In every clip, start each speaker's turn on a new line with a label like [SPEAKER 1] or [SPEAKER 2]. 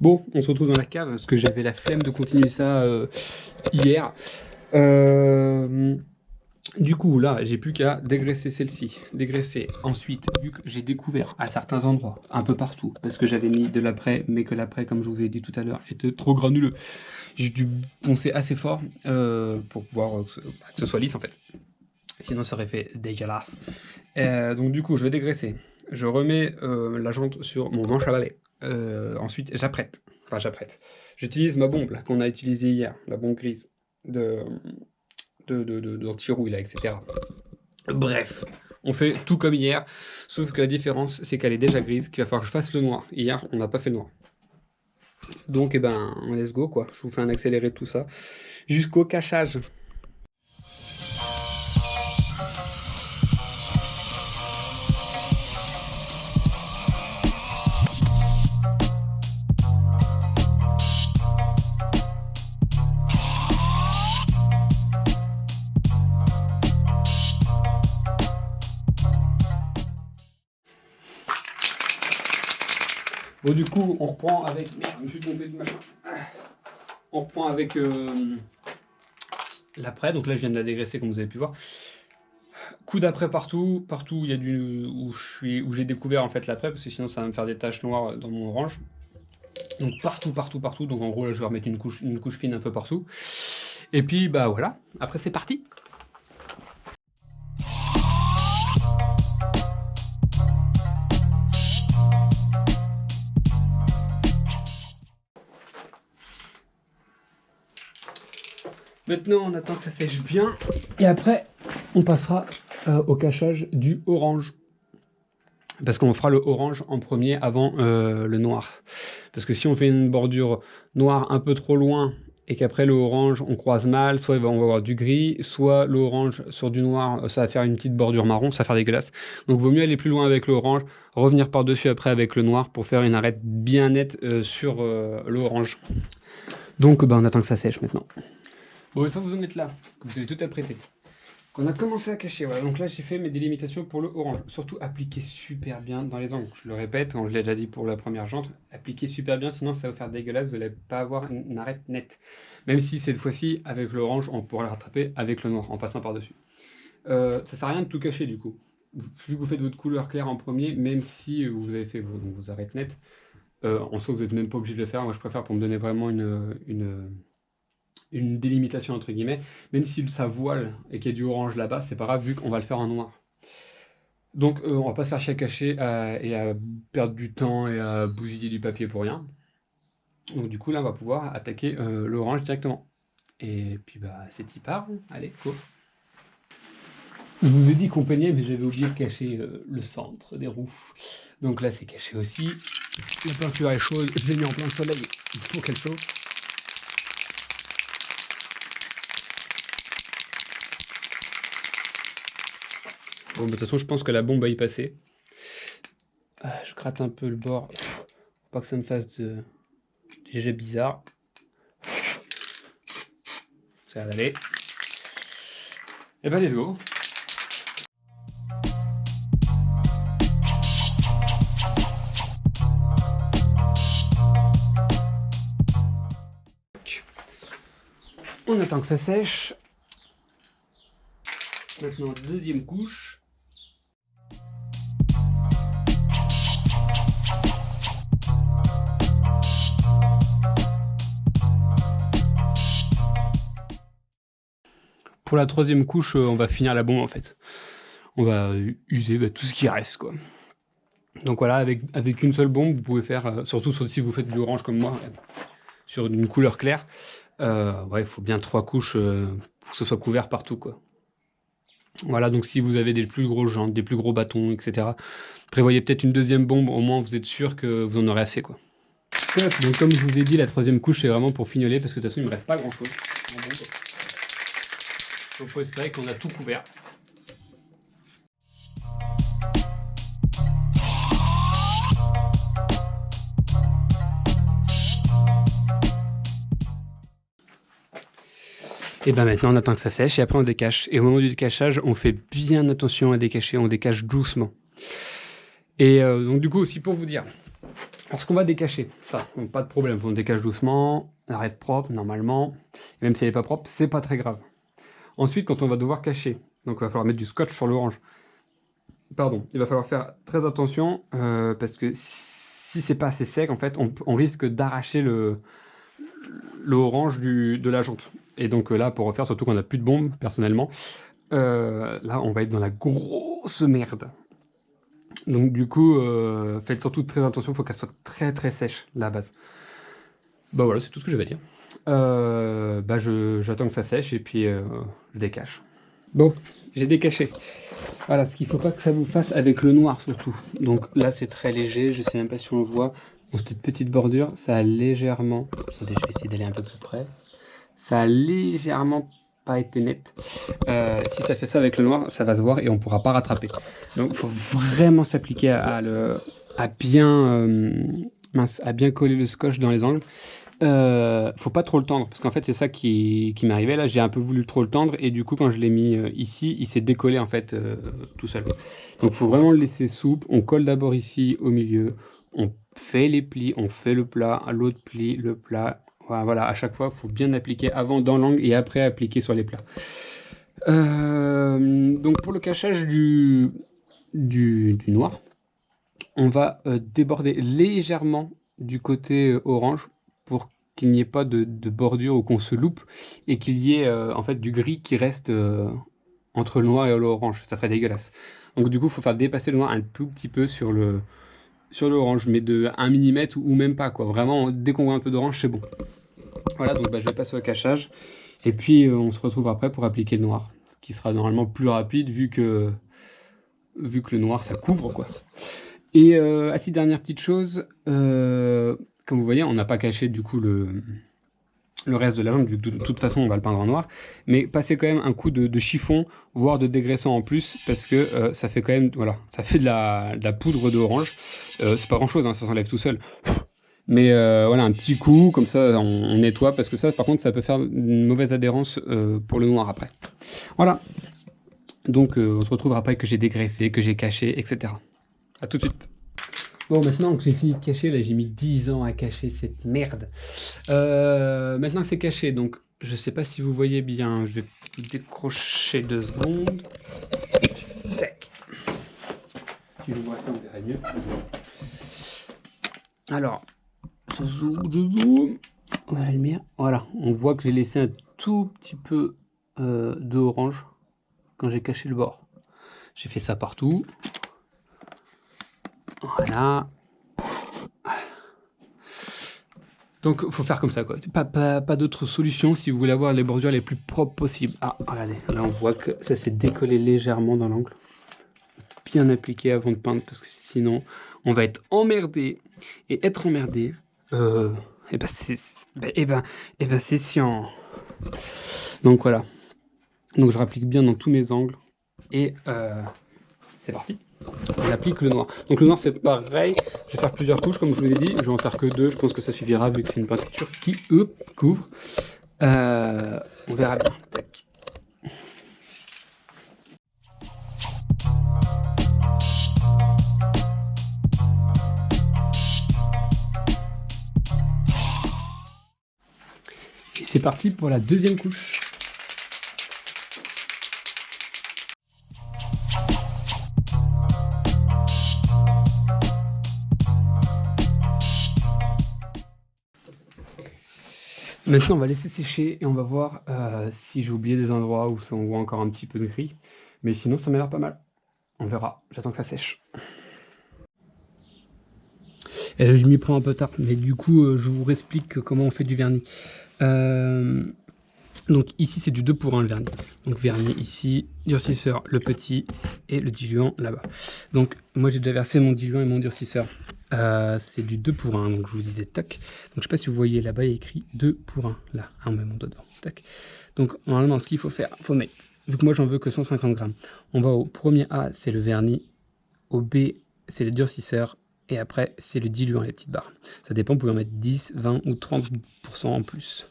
[SPEAKER 1] Bon, on se retrouve dans la cave parce que j'avais la flemme de continuer ça hier. Du coup, là, j'ai plus qu'à dégraisser celle-ci. Dégraisser. Ensuite, vu que j'ai découvert à certains endroits, un peu partout, parce que j'avais mis de l'après, mais que l'après, comme je vous ai dit tout à l'heure, était trop granuleux, j'ai dû poncer assez fort pour pouvoir que ce soit lisse en fait. Sinon, ça aurait fait dégueulasse. Donc, du coup, je vais dégraisser. Je remets la jante sur mon manche à balai. Ensuite, j'apprête. Enfin, j'apprête. J'utilise ma bombe qu'on a utilisée hier, la bombe grise d'anti-rouille, là, etc. Bref, on fait tout comme hier, sauf que la différence, c'est qu'elle est déjà grise, qu'il va falloir que je fasse le noir. Hier, on n'a pas fait le noir. Donc, eh ben, let's go, quoi. Je vous fais un accéléré de tout ça jusqu'au cachage. Bon, du coup, on reprend avec... Merde, je me suis trompé de machin. On reprend avec l'après. Donc là, je viens de la dégraisser, comme vous avez pu voir. Coup d'après partout. Partout où il y a du... où j'ai découvert en fait l'après, parce que sinon, ça va me faire des taches noires dans mon orange. Donc partout. Donc en gros, là, je vais remettre une couche fine un peu partout. Et puis, bah voilà. Après, c'est parti. Maintenant, on attend que ça sèche bien. Et après, on passera au cachage du orange. Parce qu'on fera le orange en premier avant le noir. Parce que si on fait une bordure noire un peu trop loin et qu'après le orange on croise mal, soit on va avoir du gris, soit l'orange sur du noir, ça va faire une petite bordure marron, ça va faire dégueulasse. Donc vaut mieux aller plus loin avec l'orange, revenir par-dessus après avec le noir pour faire une arête bien nette sur l'orange. Donc on attend que ça sèche maintenant. Bon, une fois que vous en êtes là, que vous avez tout apprêté, qu'on a commencé à cacher, voilà, donc là j'ai fait mes délimitations pour le orange. Surtout appliquez super bien dans les angles. Je le répète, je l'ai déjà dit pour la première jante, appliquez super bien, sinon ça va vous faire dégueulasse, vous n'allez pas avoir une arête nette. Même si cette fois-ci, avec l'orange, on pourra le rattraper avec le noir, en passant par-dessus. Ça sert à rien de tout cacher du coup. Vu que vous faites votre couleur claire en premier, même si vous avez fait vos arêtes nettes, en soi vous n'êtes même pas obligé de le faire. Moi je préfère pour me donner vraiment une délimitation entre guillemets, même si ça voile et qu'il y a du orange là-bas, c'est pas grave vu qu'on va le faire en noir. Donc on va pas se faire chier à cacher et à perdre du temps et à bousiller du papier pour rien. Donc du coup là on va pouvoir attaquer l'orange directement. Et puis bah c'est y part, allez go. Je vous ai dit qu'on peignait mais j'avais oublié de cacher le centre des roues. Donc là c'est caché aussi. La peinture est chaude, je l'ai mis en plein soleil pour qu'elle chauffe. Bon, de toute façon, je pense que la bombe va y passer. Je gratte un peu le bord pour pas que ça me fasse des jets bizarres. Ça a l'air d'aller. Et ben, let's go. On attend que ça sèche. Maintenant, deuxième couche. Pour la troisième couche, on va finir la bombe en fait. On va user tout ce qui reste quoi. Donc voilà, avec une seule bombe, vous pouvez faire, surtout si vous faites du orange comme moi, sur une couleur claire, ouais, il faut bien 3 couches pour que ce soit couvert partout quoi. Voilà, donc si vous avez des plus grosses jantes, des plus gros bâtons, etc., prévoyez peut-être une deuxième bombe, au moins vous êtes sûr que vous en aurez assez quoi. Donc comme je vous ai dit, la troisième couche c'est vraiment pour fignoler, parce que de toute façon il ne me reste pas grand chose. Donc il faut espérer qu'on a tout couvert. Et ben maintenant on attend que ça sèche et après on décache. Et au moment du décachage, on fait bien attention à décacher, on décache doucement. Et donc du coup aussi pour vous dire, Alors, ce qu'on va décacher, ça, donc pas de problème, on décache doucement, arrête propre, normalement. Et même si elle n'est pas propre, c'est pas très grave. Ensuite, quand on va devoir cacher, donc il va falloir mettre du scotch sur l'orange. Pardon, il va falloir faire très attention, parce que si c'est pas assez sec, en fait, on risque d'arracher le orange de la jante. Et donc là, pour refaire, surtout qu'on n'a plus de bombe, personnellement, là, on va être dans la grosse merde. Donc du coup, faites surtout très attention, il faut qu'elle soit très très sèche, la base. Bah voilà, c'est tout ce que je vais dire. J'attends que ça sèche et puis je décache. Bon, j'ai décaché. Voilà, ce qu'il faut pas que ça vous fasse avec le noir surtout. Donc là, c'est très léger, je sais même pas si on le voit. Dans cette petite bordure, ça a légèrement... Attendez, je vais essayer d'aller un peu plus près. Ça a légèrement pas été net. Si ça fait ça avec le noir, ça va se voir et on pourra pas rattraper. Donc il faut vraiment s'appliquer à bien coller le scotch dans les angles. Faut pas trop le tendre parce qu'en fait c'est ça qui m'est arrivé là. J'ai un peu voulu trop le tendre et du coup quand je l'ai mis ici, il s'est décollé en fait tout seul. Donc faut vraiment le laisser souple. On colle d'abord ici au milieu, on fait les plis, on fait le plat, l'autre pli, le plat. Voilà, à chaque fois, il faut bien appliquer avant dans l'angle et après appliquer sur les plats. Donc pour le cachage du noir, on va déborder légèrement du côté orange pour qu'il n'y ait pas de bordure ou qu'on se loupe et qu'il y ait en fait du gris qui reste entre le noir et l'orange. Ça ferait dégueulasse. Donc du coup, il faut faire dépasser le noir un tout petit peu sur l'orange, mais de 1 mm ou même pas, quoi. Vraiment, dès qu'on voit un peu d'orange, c'est bon. Voilà, donc je vais passer au cachage. Et puis, on se retrouve après pour appliquer le noir, qui sera normalement plus rapide vu que le noir, ça couvre, quoi. Et ainsi, dernière petite chose, comme vous voyez, on n'a pas caché du coup le reste de la jambe, de toute façon on va le peindre en noir, mais passez quand même un coup de chiffon, voire de dégraissant en plus, parce que ça fait quand même, voilà, ça fait de la poudre d'orange, c'est pas grand chose, hein, ça s'enlève tout seul, mais voilà, un petit coup, comme ça on nettoie, parce que ça par contre ça peut faire une mauvaise adhérence pour le noir après. Voilà, donc on se retrouve après que j'ai dégraissé, que j'ai caché, etc. A tout de suite. Bon, maintenant que j'ai fini de cacher, là j'ai mis 10 ans à cacher cette merde. Maintenant que c'est caché, donc je sais pas si vous voyez bien, je vais décrocher 2 secondes. Tac. Si je vois ça, on verra mieux. Alors, je zoome. Voilà la lumière. Voilà, on voit que j'ai laissé un tout petit peu d'orange quand j'ai caché le bord. J'ai fait ça partout. Voilà. Donc, faut faire comme ça, quoi. Pas d'autre solution si vous voulez avoir les bordures les plus propres possibles. Ah, regardez, là on voit que ça s'est décollé légèrement dans l'angle. Bien appliqué avant de peindre, parce que sinon, on va être emmerdé. Et être emmerdé, c'est chiant. Donc voilà. Donc je rapplique bien dans tous mes angles. Et c'est parti. On applique le noir. Donc le noir c'est pareil, je vais faire plusieurs couches comme je vous ai dit, je vais en faire que 2, je pense que ça suffira vu que c'est une peinture qui couvre. On verra bien. Tac. Et c'est parti pour la deuxième couche. Maintenant, on va laisser sécher et on va voir si j'ai oublié des endroits où on voit encore un petit peu de gris. Mais sinon, ça m'a l'air pas mal. On verra. J'attends que ça sèche. Je m'y prends un peu tard, mais du coup, je vous explique comment on fait du vernis. Donc ici, c'est du 2 pour 1 le vernis. Donc vernis ici, durcisseur le petit et le diluant là-bas. Donc moi, j'ai déjà versé mon diluant et mon durcisseur. C'est du 2 pour 1, donc je vous disais tac. Donc je sais pas si vous voyez là-bas, il y a écrit 2 pour 1. Là, on met mon doigt devant, tac. Donc normalement, ce qu'il faut faire, faut mettre, vu que moi j'en veux que 150 grammes, on va au premier A, c'est le vernis, au B, c'est le durcisseur, et après, c'est le diluant, les petites barres. Ça dépend, vous pouvez en mettre 10, 20 ou 30% en plus.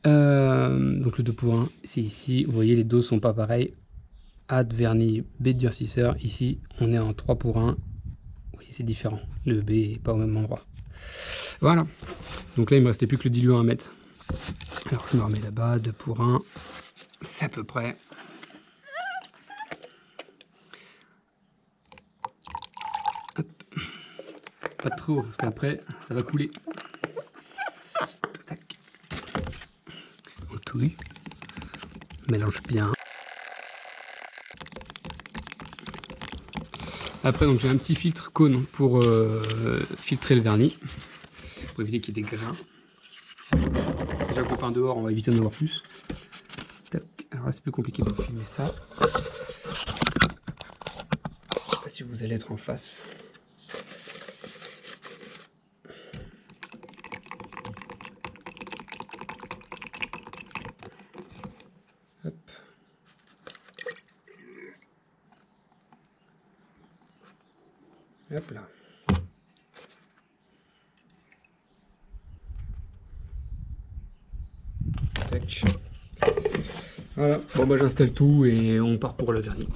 [SPEAKER 1] Donc le 2 pour 1, c'est ici. Vous voyez, les doses sont pas pareilles. A de vernis, B de durcisseur. Ici, on est en 3 pour 1. Vous voyez, c'est différent. Le B n'est pas au même endroit. Voilà. Donc là, il me restait plus que le diluant à mettre. Alors je me remets là-bas, 2 pour 1. C'est à peu près. Hop. Pas trop, parce qu'après, ça va couler. Tac. On touille. Mélange bien. Après, donc j'ai un petit filtre cône pour filtrer le vernis, pour éviter qu'il y ait des grains. Déjà qu'on peint dehors, on va éviter d'en avoir plus. Tac. Alors là, c'est plus compliqué de filmer ça. Je sais pas si vous allez être en face. Hop. Hop là. Tac. Voilà. Bon bah j'installe tout et on part pour le vernis.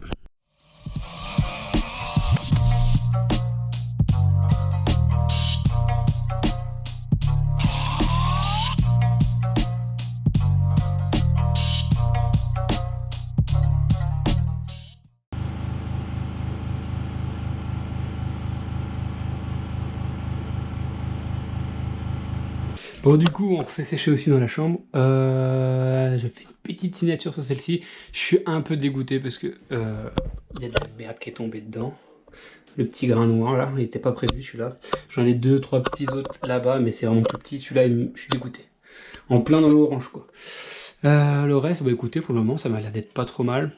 [SPEAKER 1] Bon du coup on refait sécher aussi dans la chambre. Je fais une petite signature sur celle-ci. Je suis un peu dégoûté parce que il y a de la merde qui est tombée dedans. Le petit grain noir là, il n'était pas prévu celui-là. J'en ai 2-3 petits autres là-bas, mais c'est vraiment tout petit. Celui-là, je suis dégoûté. En plein dans l'orange quoi. Le reste, bah écoutez, pour le moment ça m'a l'air d'être pas trop mal.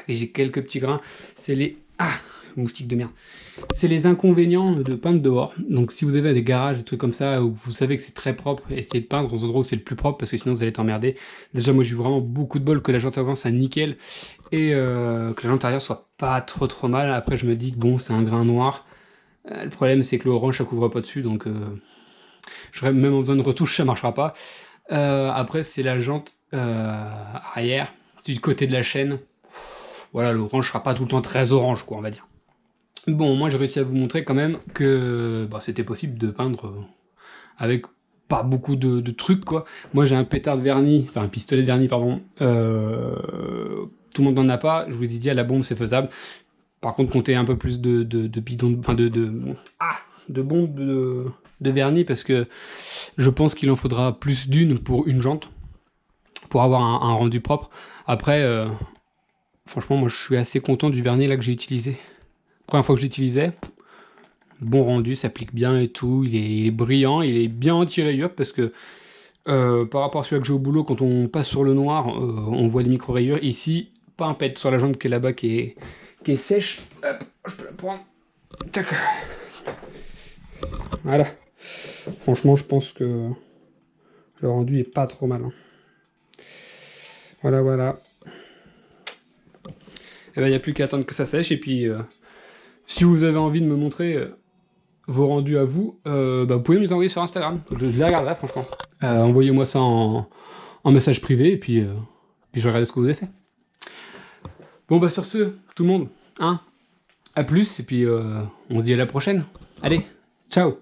[SPEAKER 1] J'ai quelques petits grains. C'est les... Ah, moustique de merde. C'est les inconvénients de peindre dehors. Donc si vous avez des garages, des trucs comme ça, où vous savez que c'est très propre, essayez de peindre aux endroits où c'est le plus propre, parce que sinon vous allez t'emmerder. Déjà moi j'ai eu vraiment beaucoup de bol que la jante avant soit nickel, et que la jante arrière soit pas trop mal. Après je me dis que bon, c'est un grain noir. Le problème c'est que l'orange ça couvre pas dessus, donc j'aurais même en besoin de retouche, ça marchera pas. Après c'est la jante arrière, c'est du côté de la chaîne. Voilà, l'orange sera pas tout le temps très orange quoi, on va dire. Bon, moi j'ai réussi à vous montrer quand même que bah, c'était possible de peindre avec pas beaucoup de trucs quoi. Moi j'ai un pétard de vernis, enfin un pistolet de vernis pardon, tout le monde n'en a pas, je vous ai dit à la bombe c'est faisable. Par contre comptez un peu plus de bidons, enfin de bombes de vernis parce que je pense qu'il en faudra plus d'une pour une jante, pour avoir un rendu propre. Après, franchement moi je suis assez content du vernis là que j'ai utilisé. Première fois que j'utilisais, bon rendu, ça applique bien et tout, il est brillant, il est bien anti-rayures parce que par rapport à celui que j'ai au boulot, quand on passe sur le noir, on voit les micro-rayures. Ici, pas un pet sur la jambe qui est là-bas qui est sèche. Hop, je peux la prendre. Tac. Voilà. Franchement, je pense que le rendu est pas trop mal. Hein. Voilà, voilà. Et ben, il n'y a plus qu'à attendre que ça sèche et puis... si vous avez envie de me montrer vos rendus à vous, bah, vous pouvez me les envoyer sur Instagram. Je les regarderai franchement. Envoyez-moi ça en message privé et puis je regarde ce que vous avez fait. Bon bah sur ce, tout le monde, hein, à plus et puis on se dit à la prochaine. Allez, ciao.